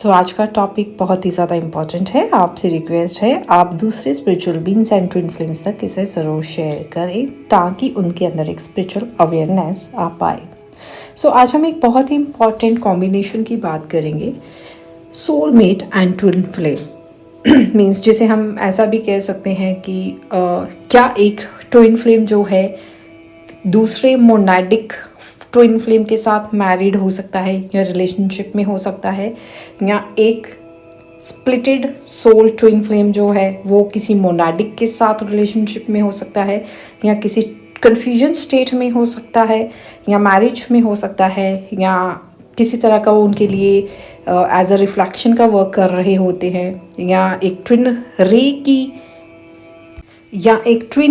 आज का टॉपिक बहुत ही ज़्यादा इम्पॉर्टेंट है। आपसे रिक्वेस्ट है आप दूसरे spiritual beings and twin flames तक इसे ज़रूर शेयर करें ताकि उनके अंदर एक स्पिरिचुअल अवेयरनेस आ पाए। आज हम एक बहुत ही इम्पॉर्टेंट कॉम्बिनेशन की बात करेंगे, soulmate and twin flame. Means जिसे हम ऐसा भी कह सकते हैं कि क्या एक ट्विन फ्लेम जो है दूसरे मोनाडिक ट्विन फ्लेम के साथ मैरिड हो सकता है या रिलेशनशिप में हो सकता है, या एक स्प्लिटेड सोल ट्विन फ्लेम जो है वो किसी मोनाडिक के साथ रिलेशनशिप में हो सकता है, या किसी कन्फ्यूजन स्टेट में हो सकता है, या मैरिज में हो सकता है, या किसी तरह का वो उनके लिए एज अ रिफ्लेक्शन का वर्क कर रहे होते हैं, या एक ट्विन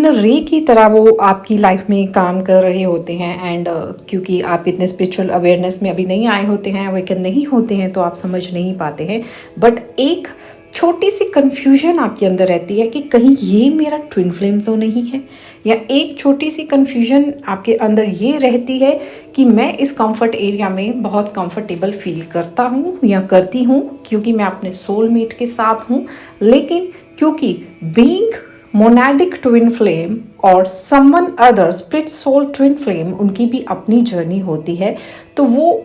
रे की तरह वो आपकी लाइफ में काम कर रहे होते हैं। एंड क्योंकि आप इतने स्पिरिचुअल अवेयरनेस में अभी नहीं आए होते हैं, अवेकन नहीं होते हैं, तो आप समझ नहीं पाते हैं। बट एक छोटी सी कन्फ्यूजन आपके अंदर रहती है कि कहीं ये मेरा ट्विन फ्लेम तो नहीं है, या एक छोटी सी कन्फ्यूजन आपके अंदर ये रहती है कि मैं इस कंफर्ट एरिया में बहुत कंफर्टेबल फील करता हूँ या करती हूँ क्योंकि मैं अपने सोलमेट के साथ हूँ, लेकिन क्योंकि बीइंग मोनाडिक ट्विन फ्लेम और someone other split soul twin flame उनकी भी अपनी जर्नी होती है, तो वो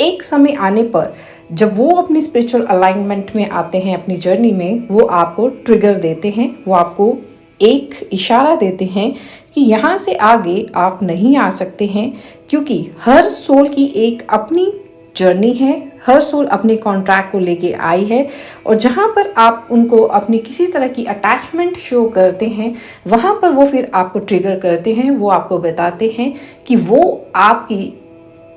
एक समय आने पर जब वो अपनी स्पिरिचुअल अलाइनमेंट में आते हैं अपनी जर्नी में, वो आपको ट्रिगर देते हैं, वो आपको एक इशारा देते हैं कि यहाँ से आगे आप नहीं आ सकते हैं, क्योंकि हर सोल की एक अपनी जर्नी है, हर सोल अपने कॉन्ट्रैक्ट को लेके आई है, और जहाँ पर आप उनको अपनी किसी तरह की अटैचमेंट शो करते हैं वहाँ पर वो फिर आपको ट्रिगर करते हैं। वो आपको बताते हैं कि वो आपकी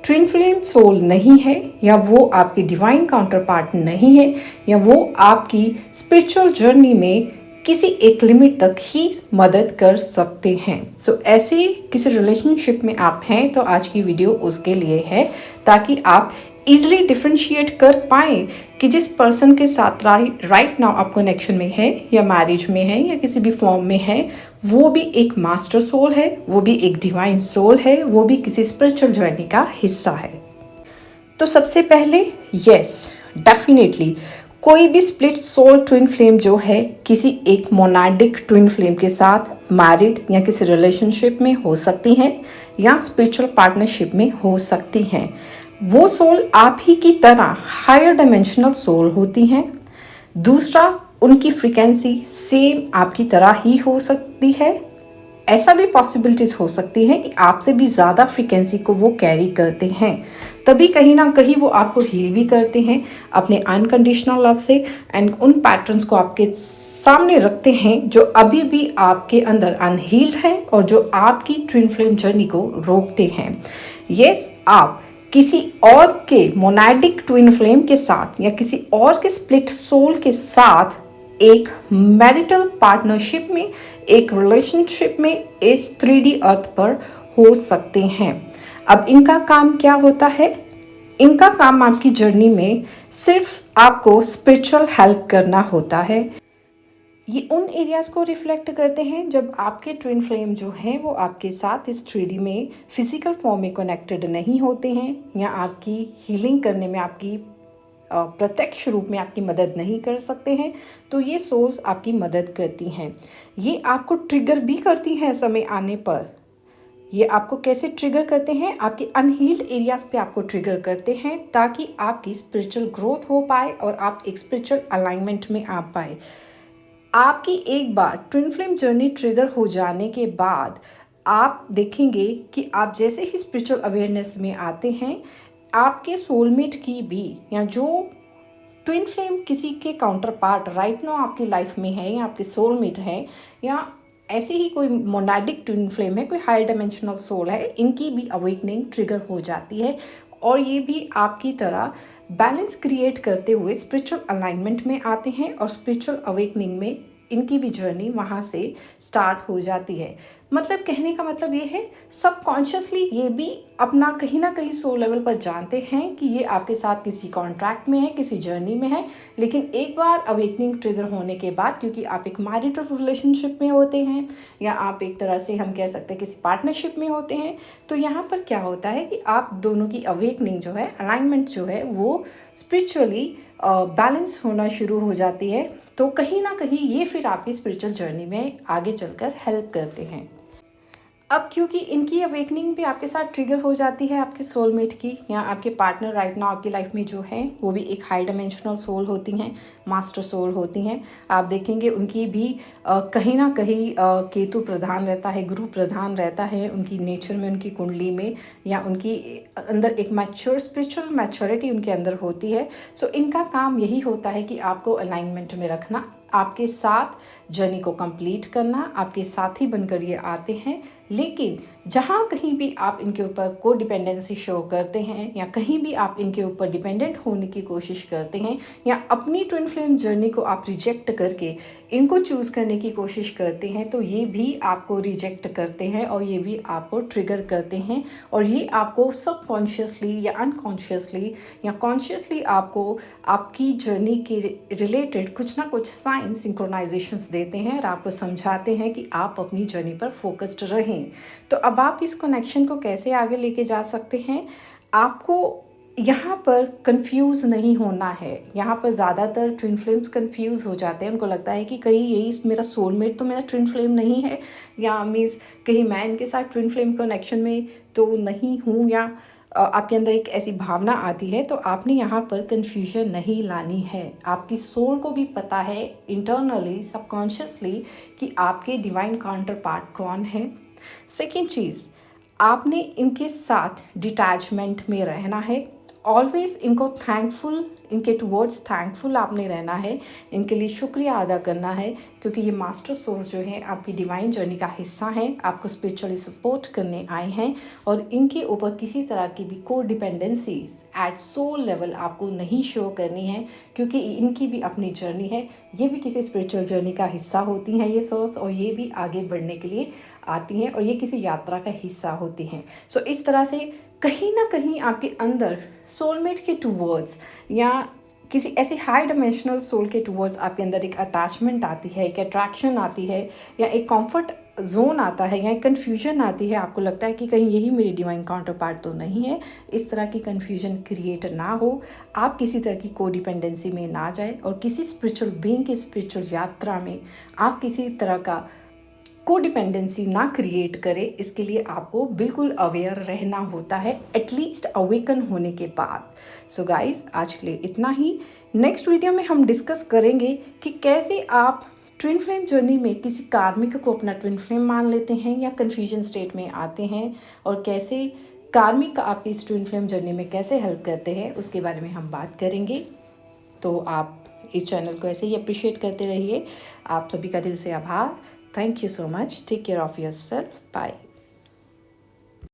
ट्विन फ्लेम सोल नहीं है, या वो आपकी डिवाइन काउंटर पार्ट नहीं है, या वो आपकी स्पिरिचुअल जर्नी में किसी एक लिमिट तक ही मदद कर सकते हैं। ऐसे किसी रिलेशनशिप में आप हैं तो आज की वीडियो उसके लिए है, ताकि आप इजिली डिफ्रेंशिएट कर पाएँ कि जिस पर्सन के साथ राइट नाउ आप कनेक्शन में है, या मैरिज में है, या किसी भी फॉर्म में है, वो भी एक मास्टर सोल है, वो भी एक डिवाइन सोल है, वो भी किसी स्पिरिचुअल जर्नी का हिस्सा है। तो सबसे पहले यस, डेफिनेटली कोई भी स्प्लिट सोल ट्विन फ्लेम जो है किसी एक मोनाडिक ट्विन फ्लेम के साथ मैरिड या किसी रिलेशनशिप में हो सकती हैं, या स्पिरिचुअल पार्टनरशिप में हो सकती हैं। वो सोल आप ही की तरह हायर डायमेंशनल सोल होती हैं। दूसरा, उनकी फ्रीक्वेंसी सेम आपकी तरह ही हो सकती है। ऐसा भी पॉसिबिलिटीज़ हो सकती है कि आपसे भी ज़्यादा फ्रीक्वेंसी को वो कैरी करते हैं, तभी कहीं ना कहीं वो आपको हील भी करते हैं अपने अनकंडीशनल लव से, एंड उन पैटर्न्स को आपके सामने रखते हैं जो अभी भी आपके अंदर अनहील्ड हैं और जो आपकी ट्विन फ्लेम जर्नी को रोकते हैं। यस, आप किसी और के मोनाडिक ट्विन फ्लेम के साथ या किसी और के स्प्लिट सोल के साथ एक मैरिटल पार्टनरशिप में, एक रिलेशनशिप में इस 3D अर्थ पर हो सकते हैं। अब इनका काम क्या होता है? इनका काम आपकी जर्नी में सिर्फ आपको स्पिरिचुअल हेल्प करना होता है। ये उन एरियाज़ को रिफ्लेक्ट करते हैं जब आपके ट्विन फ्लेम जो हैं वो आपके साथ इस 3D में फिजिकल फॉर्म में कनेक्टेड नहीं होते हैं, या आपकी हीलिंग करने में, आपकी प्रत्यक्ष रूप में आपकी मदद नहीं कर सकते हैं। तो ये सोल्स आपकी मदद करती हैं। ये आपको ट्रिगर भी करती हैं समय आने पर। ये आपको कैसे ट्रिगर करते हैं? आपके अनहील्ड एरियाज़ पे आपको ट्रिगर करते हैं ताकि आपकी स्पिरिचुअल ग्रोथ हो पाए और आप एक स्पिरिचुअल अलाइनमेंट में आ पाए। आपकी एक बार ट्विन फ्लेम जर्नी ट्रिगर हो जाने के बाद आप देखेंगे कि आप जैसे ही स्पिरिचुअल अवेयरनेस में आते हैं, आपके सोलमेट की भी, या जो ट्विन फ्लेम किसी के काउंटर पार्ट राइट नाउ आपकी लाइफ में है, या आपके सोलमेट है, या ऐसे ही कोई मोनाडिक ट्विन फ्लेम है, कोई हायर डायमेंशनल सोल है, इनकी भी अवेकनिंग ट्रिगर हो जाती है, और ये भी आपकी तरह बैलेंस क्रिएट करते हुए स्पिरिचुअल अलाइनमेंट में आते हैं और स्पिरिचुअल अवेकनिंग में इनकी भी जर्नी वहाँ से स्टार्ट हो जाती है। मतलब कहने का मतलब ये है, सबकॉन्शियसली ये भी अपना कहीं ना कहीं सोल लेवल पर जानते हैं कि ये आपके साथ किसी कॉन्ट्रैक्ट में है, किसी जर्नी में है। लेकिन एक बार अवेकनिंग ट्रिगर होने के बाद, क्योंकि आप एक मैरिटल रिलेशनशिप में होते हैं या आप एक तरह से हम कह सकते हैं किसी पार्टनरशिप में होते हैं, तो यहाँ पर क्या होता है कि आप दोनों की अवेकनिंग जो है, अलाइनमेंट जो है, वो स्पिरिचुअली बैलेंस होना शुरू हो जाती है। तो कहीं ना कहीं ये फिर आपकी स्पिरिचुअल जर्नी में आगे चलकर हेल्प करते हैं। अब क्योंकि इनकी अवेकनिंग भी आपके साथ ट्रिगर हो जाती है आपके सोलमेट की, या आपके पार्टनर राइट नाउ आपकी लाइफ में जो है वो भी एक हाई डायमेंशनल सोल होती हैं, मास्टर सोल होती हैं। आप देखेंगे उनकी भी कहीं ना कहीं केतु प्रधान रहता है, गुरु प्रधान रहता है उनकी नेचर में, उनकी कुंडली में, या उनकी अंदर एक मैच्योर स्पिरिचुअल मैच्योरिटी उनके अंदर होती है। सो इनका काम यही होता है कि आपको अलाइनमेंट में रखना, आपके साथ जर्नी को कंप्लीट करना, आपके साथी बनकर ये आते हैं। लेकिन जहाँ कहीं भी आप इनके ऊपर को डिपेंडेंसी शो करते हैं, या कहीं भी आप इनके ऊपर डिपेंडेंट होने की कोशिश करते हैं, या अपनी ट्विन फ्लेम जर्नी को आप रिजेक्ट करके इनको चूज़ करने की कोशिश करते हैं, तो ये भी आपको रिजेक्ट करते हैं और ये भी आपको ट्रिगर करते हैं। और ये आपको सबकॉन्शियसली या अनकॉन्शियसली या कॉन्शियसली आपको आपकी जर्नी के रिलेटेड कुछ ना कुछ साइन सिंक्रोनाइजेशंस देते हैं और आपको समझाते हैं कि आप अपनी जर्नी पर फोकस्ड रहें। तो अब आप इस कनेक्शन को कैसे आगे लेके जा सकते हैं? आपको यहाँ पर कंफ्यूज नहीं होना है। यहाँ पर ज़्यादातर ट्विन फ्लेम्स कंफ्यूज हो जाते हैं, उनको लगता है कि कहीं यही मेरा सोलमेट तो मेरा ट्विन फ्लेम नहीं है, या मीन्स कहीं मैं इनके साथ ट्विन फ्लेम कनेक्शन में तो नहीं हूँ, या आपके अंदर एक ऐसी भावना आती है। तो आपने यहाँ पर कन्फ्यूजन नहीं लानी है। आपकी सोल को भी पता है इंटरनली, सबकॉन्शियसली, कि आपके डिवाइन काउंटर पार्ट कौन है। सेकेंड चीज़, आपने इनके साथ डिटैचमेंट में रहना है। ऑलवेज इनको थैंकफुल, इनके टुवर्ड्स थैंकफुल आपने रहना है, इनके लिए शुक्रिया अदा करना है, क्योंकि ये मास्टर सोल्स जो हैं आपकी डिवाइन जर्नी का हिस्सा हैं, आपको स्पिरिचुअली सपोर्ट करने आए हैं। और इनके ऊपर किसी तरह की भी को डिपेंडेंसी एट सोल लेवल आपको नहीं शो करनी है, क्योंकि इनकी भी अपनी जर्नी है। ये भी किसी स्पिरिचुअल जर्नी का हिस्सा होती हैं ये सोल्स, और ये भी आगे बढ़ने के लिए आती हैं और ये किसी यात्रा का हिस्सा होती हैं। सो इस तरह से कहीं ना कहीं आपके अंदर सोलमेट के टूवर्ड्स या किसी ऐसे हाई डायमेंशनल सोल के टूवर्ड्स आपके अंदर एक अटैचमेंट आती है, एक अट्रैक्शन आती है, या एक कंफर्ट जोन आता है, या एक कन्फ्यूजन आती है। आपको लगता है कि कहीं यही मेरी डिवाइन काउंटर पार्ट तो नहीं है। इस तरह की कन्फ्यूजन क्रिएट ना हो, आप किसी तरह की को डिपेंडेंसी में ना जाए, और किसी स्पिरिचुअल बीइंग की स्पिरिचुअल यात्रा में आप किसी तरह का को डिपेंडेंसी ना क्रिएट करे। इसके लिए आपको बिल्कुल अवेयर रहना होता है, एटलीस्ट अवेकन होने के बाद। सो गाइज, आज के लिए इतना ही। नेक्स्ट वीडियो में हम डिस्कस करेंगे कि कैसे आप ट्विन फ्लेम जर्नी में किसी कार्मिक को अपना ट्विन फ्लेम मान लेते हैं या कन्फ्यूजन स्टेट में आते हैं, और कैसे कार्मिक आपकी इस ट्विन फ्लेम जर्नी में कैसे हेल्प करते हैं, उसके बारे में हम बात करेंगे। तो आप इस चैनल को ऐसे ही अप्रिशिएट करते रहिए। आप सभी का दिल से आभार। Thank you so much. Take care of yourself. Bye.